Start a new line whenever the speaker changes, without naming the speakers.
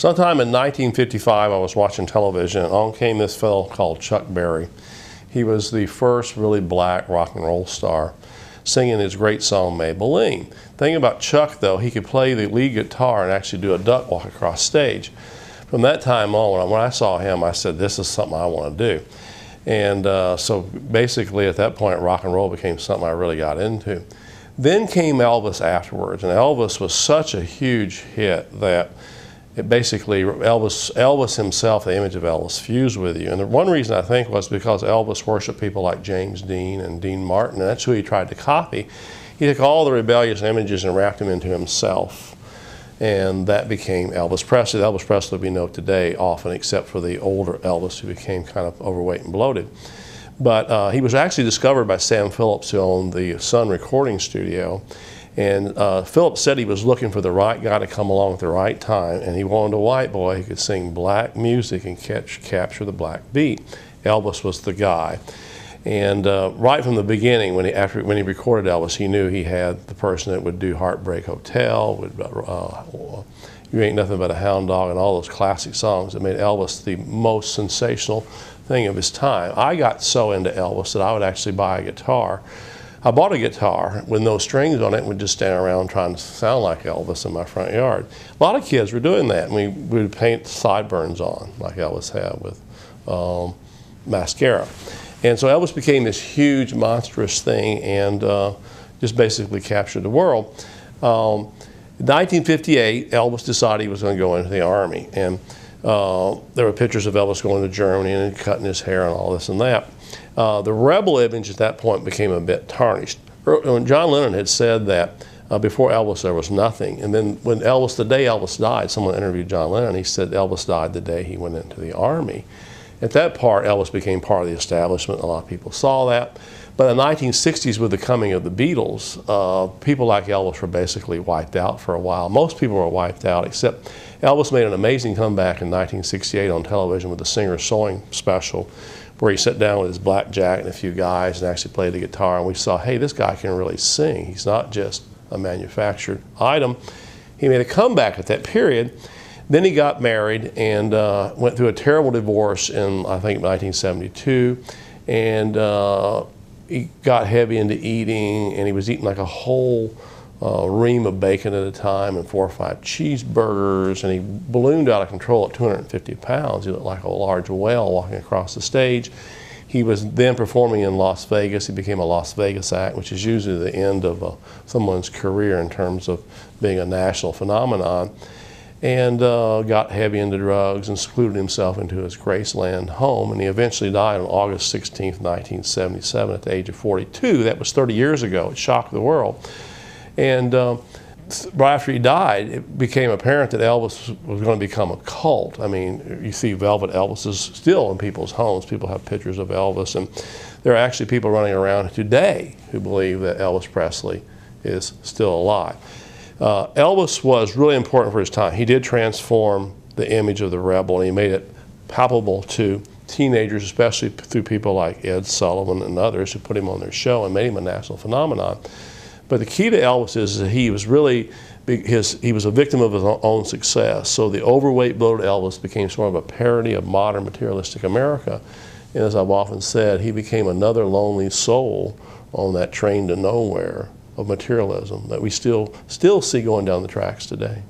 Sometime in 1955, I was watching television, and on came this fellow called Chuck Berry. He was the first really black rock and roll star, singing his great song, Maybelline. The thing about Chuck, though, he could play the lead guitar and actually do a duck walk across stage. From that time on, when I saw him, I said, this is something I want to do. And so basically at that point, rock and roll became something I really got into. Then came Elvis afterwards, and Elvis was such a huge hit that it basically, Elvis himself, the image of Elvis, fused with you. And the one reason I think was because Elvis worshiped people like James Dean and Dean Martin, and that's who he tried to copy. He took all the rebellious images and wrapped them into himself. And that became Elvis Presley. The Elvis Presley we know today often, except for the older Elvis who became kind of overweight and bloated. But he was actually discovered by Sam Phillips, who owned the Sun recording studio. And Phillips said he was looking for the right guy to come along at the right time, and he wanted a white boy who could sing black music and capture the black beat. Elvis was the guy. And right from the beginning, when he recorded Elvis, he knew he had the person that would do Heartbreak Hotel, You Ain't Nothing But a Hound Dog, and all those classic songs that made Elvis the most sensational thing of his time. I got so into Elvis that I would actually buy a guitar. I bought a guitar with no strings on it and would just stand around trying to sound like Elvis in my front yard. A lot of kids were doing that, and we would paint sideburns on like Elvis had with mascara. And so Elvis became this huge, monstrous thing and just basically captured the world. In 1958, Elvis decided he was going to go into the Army. And there were pictures of Elvis going to Germany and cutting his hair and all this and that. The rebel image at that point became a bit tarnished. When John Lennon had said that before Elvis there was nothing, and then when the day Elvis died, someone interviewed John Lennon, he said Elvis died the day he went into the Army. At that part, Elvis became part of the establishment. A lot of people saw that. But in the 1960s, with the coming of the Beatles, people like Elvis were basically wiped out for a while. Most people were wiped out, except Elvis made an amazing comeback in 1968 on television with the Singer Sewing special, where he sat down with his black jacket and a few guys and actually played the guitar. And we saw, hey, this guy can really sing. He's not just a manufactured item. He made a comeback at that period. Then he got married and went through a terrible divorce in, I think, 1972. And he got heavy into eating, and he was eating like a whole ream of bacon at a time and 4 or 5 cheeseburgers, and he ballooned out of control at 250 pounds. He looked like a large whale walking across the stage. He was then performing in Las Vegas. He became a Las Vegas act, which is usually the end of someone's career in terms of being a national phenomenon. And got heavy into drugs and secluded himself into his Graceland home, and he eventually died on August 16th, 1977 at the age of 42. That was 30 years ago. It shocked the world. And right after he died, it became apparent that Elvis was going to become a cult. I mean, you see Velvet Elvises still in people's homes. People have pictures of Elvis, and there are actually people running around today who believe that Elvis Presley is still alive. Elvis was really important for his time. He did transform the image of the rebel, and he made it palpable to teenagers, especially through people like Ed Sullivan and others who put him on their show and made him a national phenomenon. But the key to Elvis is that he was really, he was a victim of his own success. So the overweight, bloated Elvis became sort of a parody of modern materialistic America. And as I've often said, he became another lonely soul on that train to nowhere of materialism that we still see going down the tracks today.